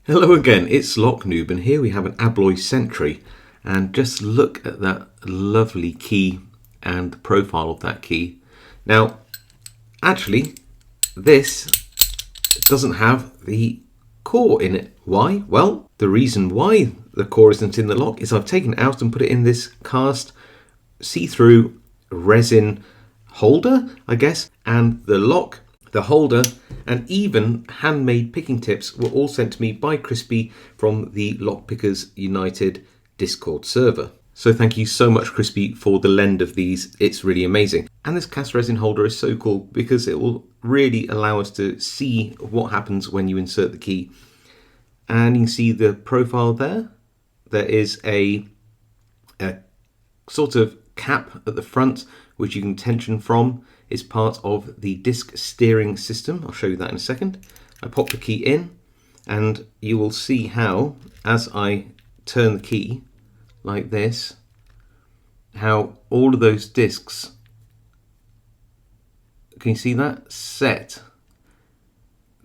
Hello again, it's Noob, and here we have an Abloy Sentry, and just look at that lovely key and the profile of that key. Now, actually, this doesn't have the core in it. Why? Well, the reason why the core isn't in the lock is I've taken it out and put it in this cast see-through resin holder, I guess, and the lock, the holder, and even handmade picking tips were all sent to me by Crispy from the Lockpickers United Discord server. So thank you so much, Crispy, for the lend of these. It's really amazing. And this cast resin holder is so cool because it will really allow us to see what happens when you insert the key. And you can see the profile there. There is a sort of cap at the front which you can tension from. Is part of the disc steering system. I'll show you that in a second. I pop the key in and you will see how, as I turn the key like this, how all of those discs, can you see that? Set.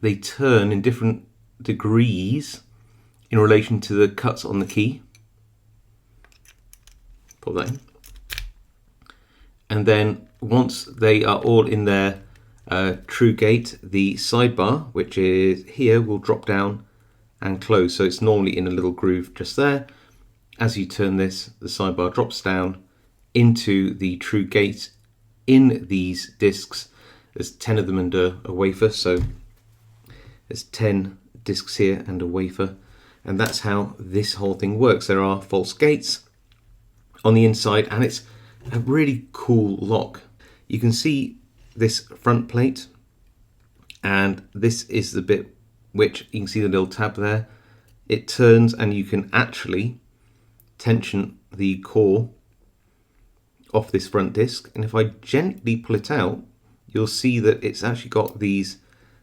They turn in different degrees in relation to the cuts on the key. Put that in. And then once they are all in their true gate, the sidebar, which is here, will drop down and close. So it's normally in a little groove just there. As you turn this, the sidebar drops down into the true gate in these discs. There's 10 of them and a wafer, so there's 10 discs here and a wafer. And that's how this whole thing works. There are false gates on the inside, and it's a really cool lock. You can see this front plate, and this is the bit which you can see the little tab there. It turns and you can actually tension the core off this front disc, and if I gently pull it out, you'll see that it's actually got these,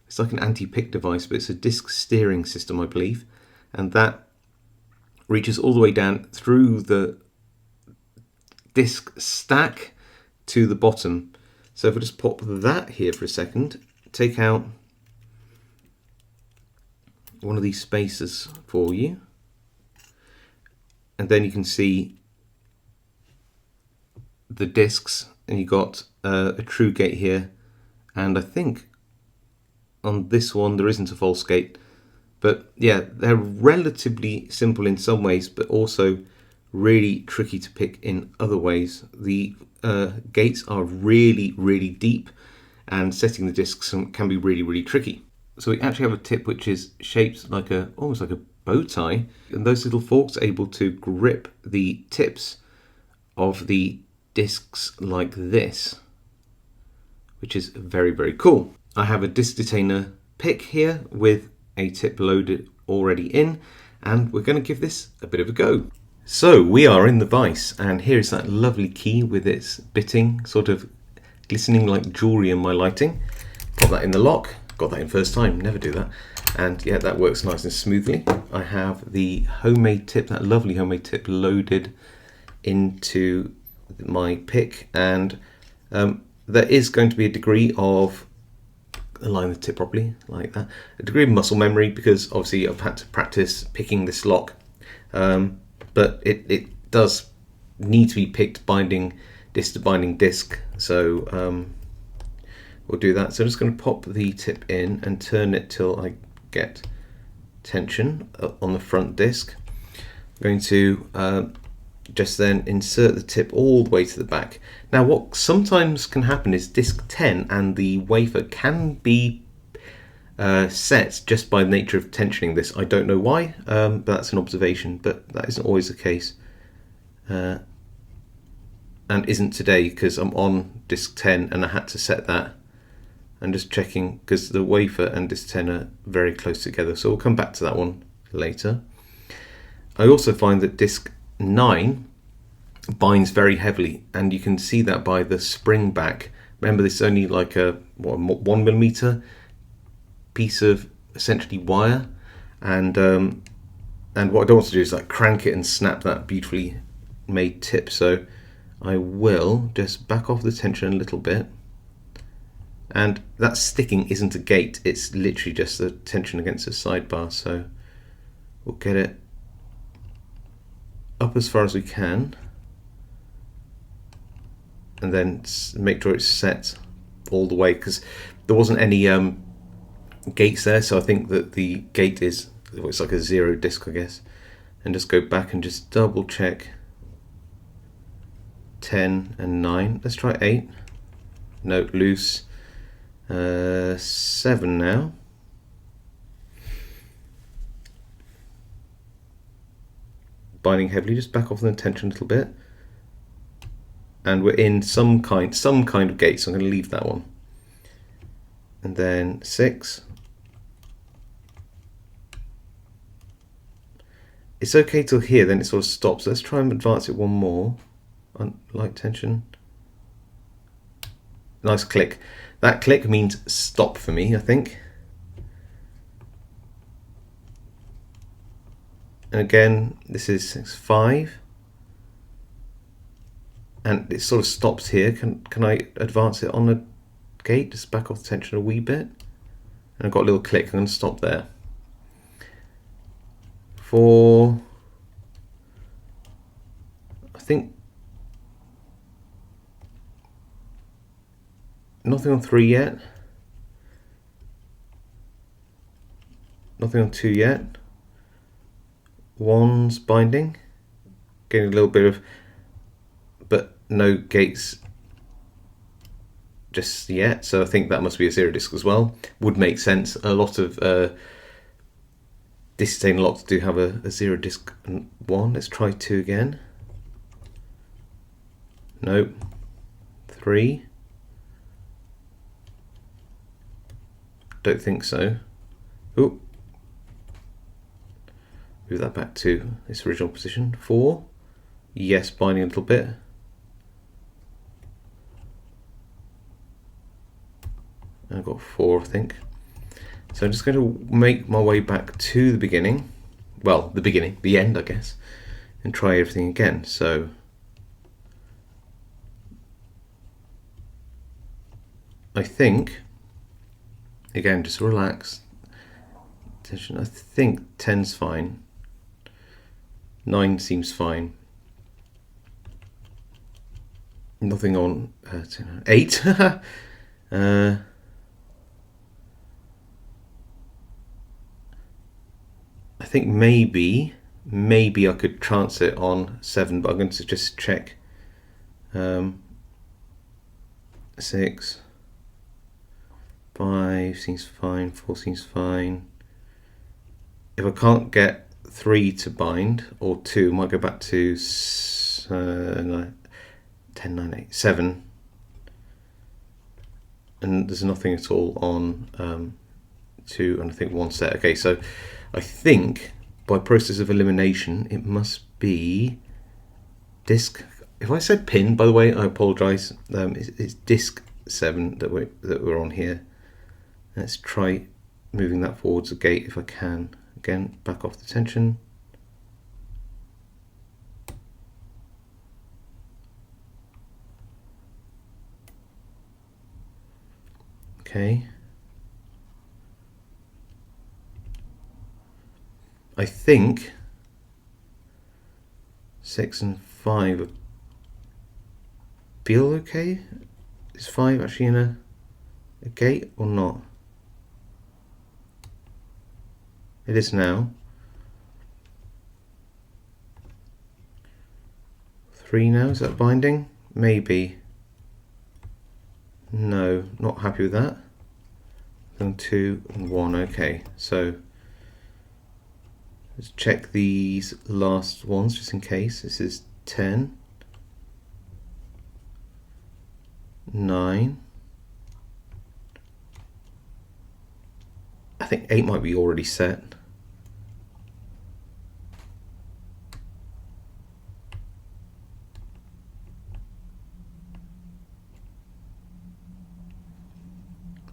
it's like an anti-pick device, but it's a disc steering system, I believe, and that reaches all the way down through the disc stack to the bottom. So if I just pop that here for a second, take out one of these spacers for you, and then you can see the discs, and you got a true gate here, and I think on this one there isn't a false gate, but yeah, they're relatively simple in some ways, but also really tricky to pick in other ways. The gates are really deep, and setting the discs can be really tricky. So we actually have a tip which is shaped like almost like a bow tie, and those little forks are able to grip the tips of the discs like this, which is very cool. I have a disc detainer pick here with a tip loaded already in, and we're going to give this a bit of a go. So we are in the vise, and here is that lovely key with its bitting, sort of glistening like jewellery in my lighting. Pop that in the lock. Got that in first time, never do that. And yeah, that works nice and smoothly. I have the homemade tip, that lovely homemade tip, loaded into my pick, and there is going to be a degree of, align the tip properly, like that, a degree of muscle memory, because obviously I've had to practice picking this lock. But it does need to be picked binding disc to binding disc, so we'll do that. So I'm just going to pop the tip in and turn it till I get tension on the front disc. I'm going to just then insert the tip all the way to the back. Now what sometimes can happen is disc 10 and the wafer can be set just by the nature of tensioning this. I don't know why, but that's an observation, but that isn't always the case, and isn't today, because I'm on disc 10 and I had to set that. I'm just checking because the wafer and disc 10 are very close together, so we'll come back to that one later. I also find that disc 9 binds very heavily, and you can see that by the spring back. Remember, this is only like a 1mm piece of essentially wire, and what I don't want to do is like crank it and snap that beautifully made tip. So I will just back off the tension a little bit, and that sticking isn't a gate, it's literally just the tension against the sidebar. So We'll get it up as far as we can, and then make sure it's set all the way, because there wasn't any gates there, so I think that the gate is, it's like a 0 disc, I guess. And just go back and just double check 10 and 9. Let's try 8. No, loose. 7 now. Binding heavily, just back off the tension a little bit. And we're in some kind of gate, so I'm going to leave that one. And then 6. It's okay till here, then it sort of stops. Let's try and advance it one more. Light tension. Nice click. That click means stop for me, I think. And again, this is 5. And it sort of stops here. Can I advance it on the gate? Just back off the tension a wee bit. And I've got a little click. I'm going to stop there. 4. I think nothing on 3 yet. Nothing on 2 yet. 1's binding. Getting a little bit of, but no gates just yet. So I think that must be a 0 disc as well. Would make sense. A lot of Detainer locks do have a 0 disc and 1. Let's try 2 again. Nope. 3. Don't think so. Ooh. Move that back to its original position. 4. Yes, binding a little bit. I've got 4, I think. So I'm just going to make my way back to the beginning. Well, the end, I guess, and try everything again. So I think, again, just relax. Tension. I think 10's fine. 9 seems fine. Nothing on 8. I think maybe I could trance it on 7, but I'm going to just check. 6, 5 seems fine, 4 seems fine. If I can't get 3 to bind, or 2, I might go back to 10, 9, 8, 7. And there's nothing at all on 2, and I think 1 set. Okay, so I think by process of elimination it must be disc. If I said pin, by the way, I apologise. It's disc 7 that we're on here. Let's try moving that forwards a gate if I can. Again, back off the tension. Okay. I think 6 and 5 feel okay. Is 5 actually in a gate or not? It is now. 3 now, is that binding? Maybe. No, not happy with that. Then 2 and 1, okay. So let's check these last ones just in case. This is 10, 9. I think 8 might be already set.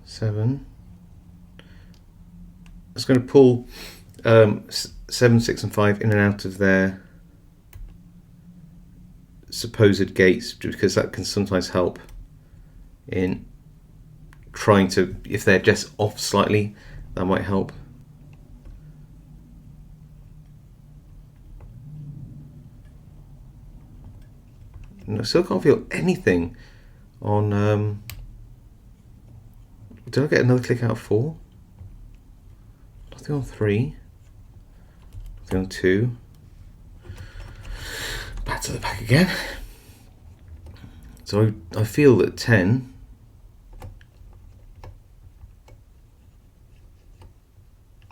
Seven. I was going to pull 7, 6 and 5 in and out of their supposed gates, because that can sometimes help in trying to, if they're just off slightly, that might help. I still can't feel anything on. Did I get another click out of 4? Nothing on 3. Nothing on 2. Back to the back again. So I feel that 10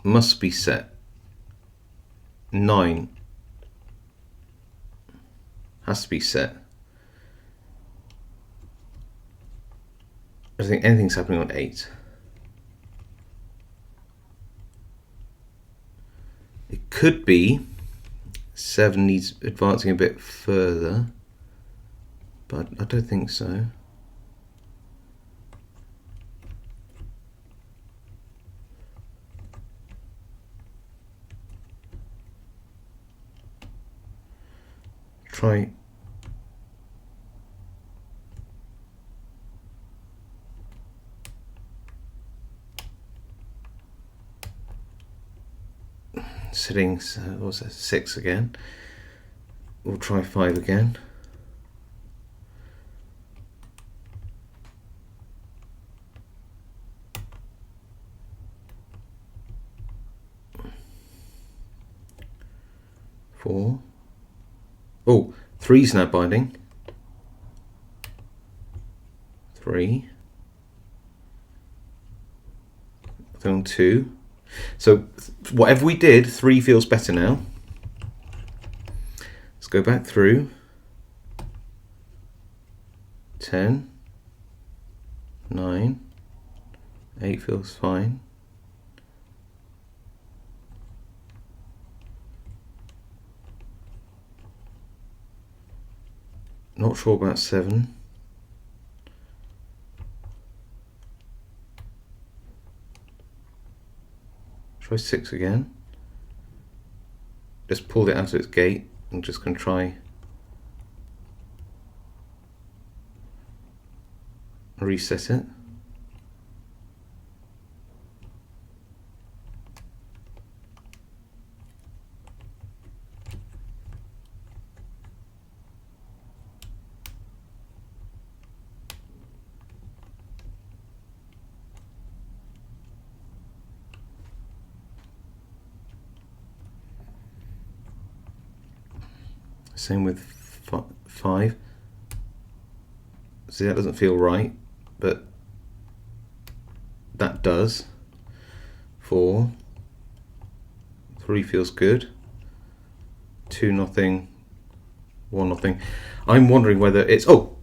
must be set. 9 has to be set. I don't think anything's happening on 8. It could be 7 needs advancing a bit further, but I don't think so. Try sitting, what was that, 6 again. We'll try 5 again. Four. Oh, 3's now binding. 3. On 2. So whatever we did, 3 feels better now. Let's go back through. 10. 9. 8 feels fine. Not sure about 7. Try 6 again. Just pulled it out of its gate. I'm just going to try reset it. Same with 5. See, that doesn't feel right, but that does. 4. 3 feels good. 2 nothing. 1 nothing. I'm wondering whether it's, oh,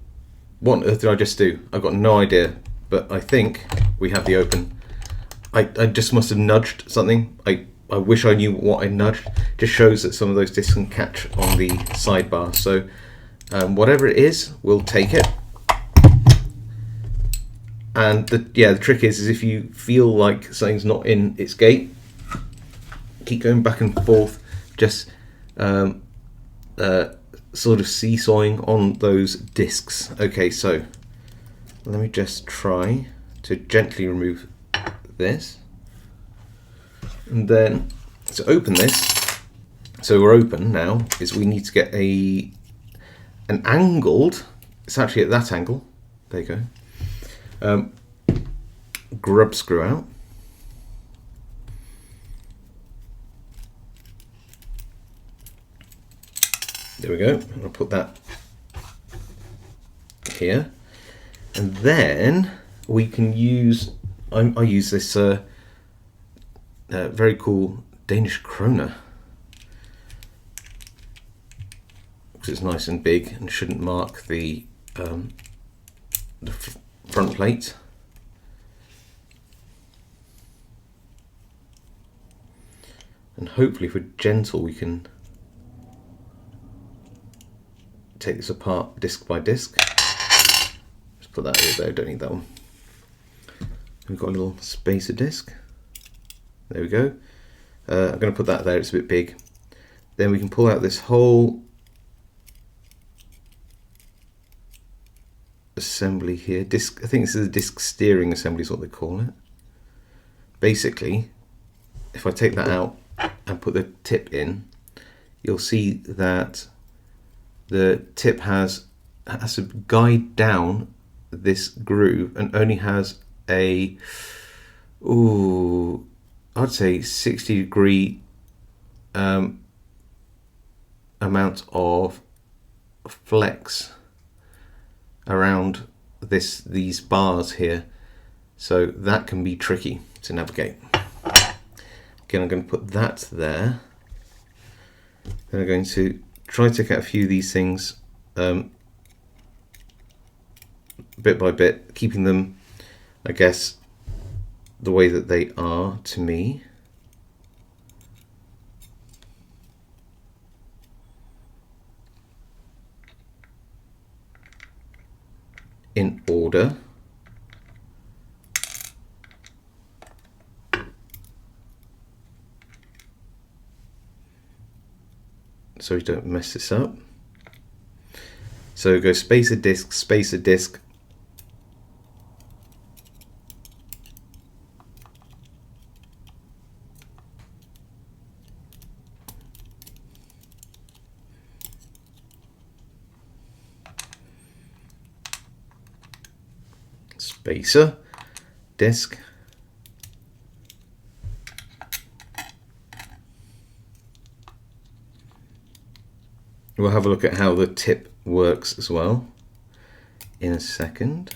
what on earth did I just do? I've got no idea, but I think we have the open. I just must have nudged something. I wish I knew what I nudged. Just shows that some of those discs can catch on the sidebar. So whatever it is, we'll take it. And the trick is if you feel like something's not in its gate, keep going back and forth, just sort of seesawing on those discs. Okay, so let me just try to gently remove this. And then to open this, so we're open now, is we need to get an angled, it's actually at that angle, there you go, grub screw out. There we go, I'll put that here. And then we can use, I use this very cool Danish kroner, because it's nice and big and shouldn't mark the front plate. And hopefully if we're gentle we can take this apart disc by disc. Just put that over there, don't need that one. We've got a little spacer disc. There we go. I'm going to put that there, it's a bit big. Then we can pull out this whole assembly here. Disc, I think this is a disc steering assembly is what they call it. Basically, if I take that out and put the tip in, you'll see that the tip has has to guide down this groove and only has a, I'd say 60-degree amount of flex around these bars here, so that can be tricky to navigate. Again, I'm going to put that there. Then I'm going to try to take out a few of these things bit by bit, keeping them, I guess, the way that they are to me. In order. So we don't mess this up. So go spacer disc, spacer disc. Spacer disc. We'll have a look at how the tip works as well in a second.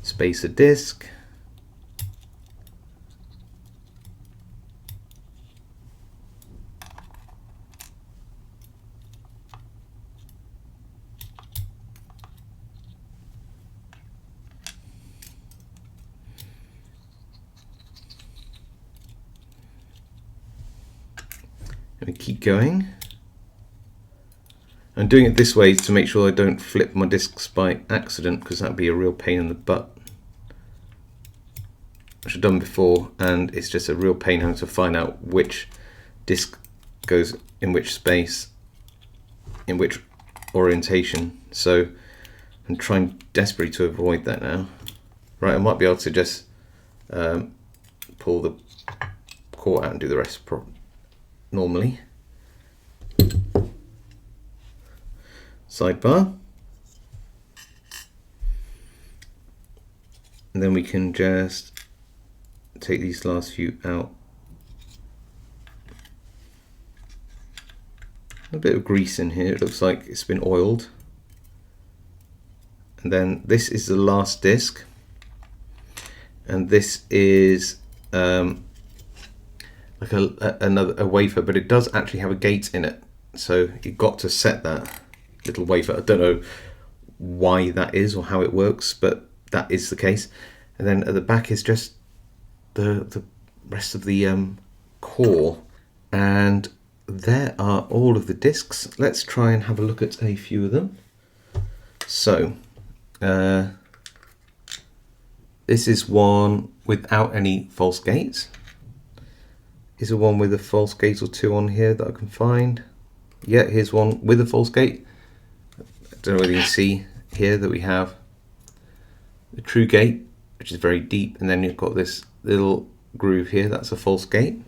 Spacer disc. And keep going. I'm doing it this way to make sure I don't flip my discs by accident, because that'd be a real pain in the butt, which I've done before, and it's just a real pain having to find out which disc goes in which space, in which orientation. So I'm trying desperately to avoid that now. Right, I might be able to just pull the core out and do the rest normally. Sidebar. And then we can just take these last few out. A bit of grease in here, it looks like it's been oiled. And then this is the last disc. And this is like a wafer, but it does actually have a gate in it, so you've got to set that little wafer. I don't know why that is or how it works, but that is the case. And then at the back is just the rest of the core, and there are all of the discs. Let's try and have a look at a few of them. So this is one without any false gates. Is there one with a false gate or two on here that I can find? Yeah, here's one with a false gate. I don't know whether you can see here that we have the true gate, which is very deep, and then you've got this little groove here, that's a false gate.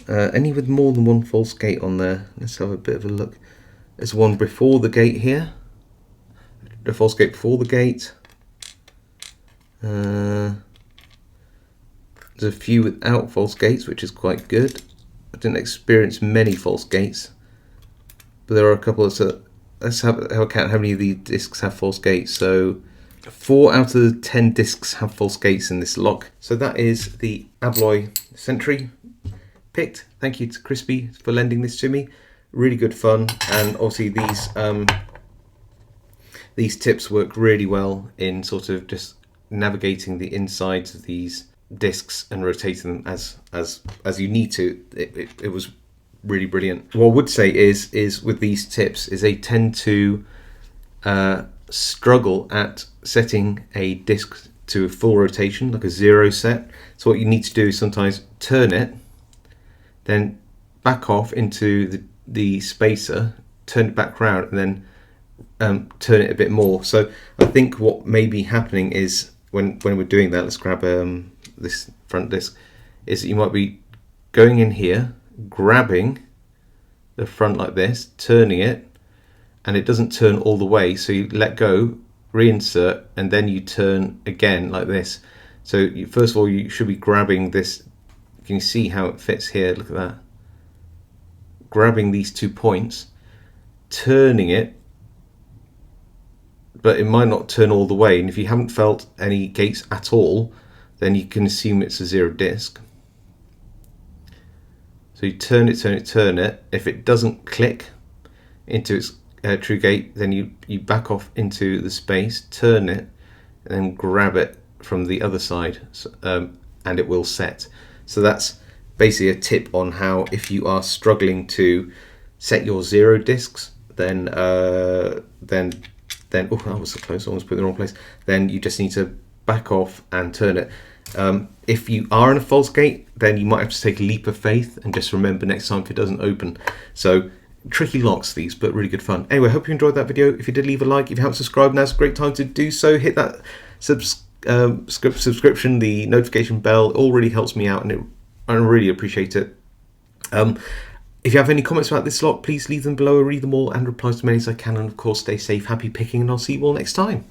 Any with more than one false gate on there? Let's have a bit of a look. There's one before the gate here, the false gate before the gate. There's a few without false gates, which is quite good. I didn't experience many false gates, but there are a couple of, so let's have a count how many of these discs have false gates. So 4 out of the 10 discs have false gates in this lock. So that is the Abloy Sentry picked. Thank you to Crispy for lending this to me. Really good fun, and obviously these tips work really well in sort of just navigating the insides of these discs and rotating them as you need to. It was really brilliant. What I would say is with these tips is they tend to struggle at setting a disc to a full rotation, like a 0 set. So what you need to do is sometimes turn it, then back off into the spacer, turn it back around, and then turn it a bit more. So I think what may be happening is when we're doing that, let's grab this front disc, is that you might be going in here, grabbing the front like this, turning it, and it doesn't turn all the way, so you let go, reinsert, and then you turn again like this. So first of all, you should be grabbing this. Can you see how it fits here? Look at that. Grabbing these 2 points, turning it, but it might not turn all the way, and if you haven't felt any gates at all, then you can assume it's a 0 disc. So you turn it, turn it, turn it. If it doesn't click into its true gate, then you back off into the space, turn it, and then grab it from the other side, and it will set. So that's basically a tip on how, if you are struggling to set your 0 discs, then oh, that was so close, almost put it in the wrong place. Then you just need to back off and turn it. If you are in a false gate, then you might have to take a leap of faith and just remember next time if it doesn't open. So tricky locks these, but really good fun. Anyway, hope you enjoyed that video. If you did, leave a like. If you haven't subscribed, now's a great time to do so. Hit that subscription, the notification bell. It all really helps me out, and I really appreciate it. If you have any comments about this lock, please leave them below. I read them all and reply to as many as I can. And of course, stay safe, happy picking, and I'll see you all next time.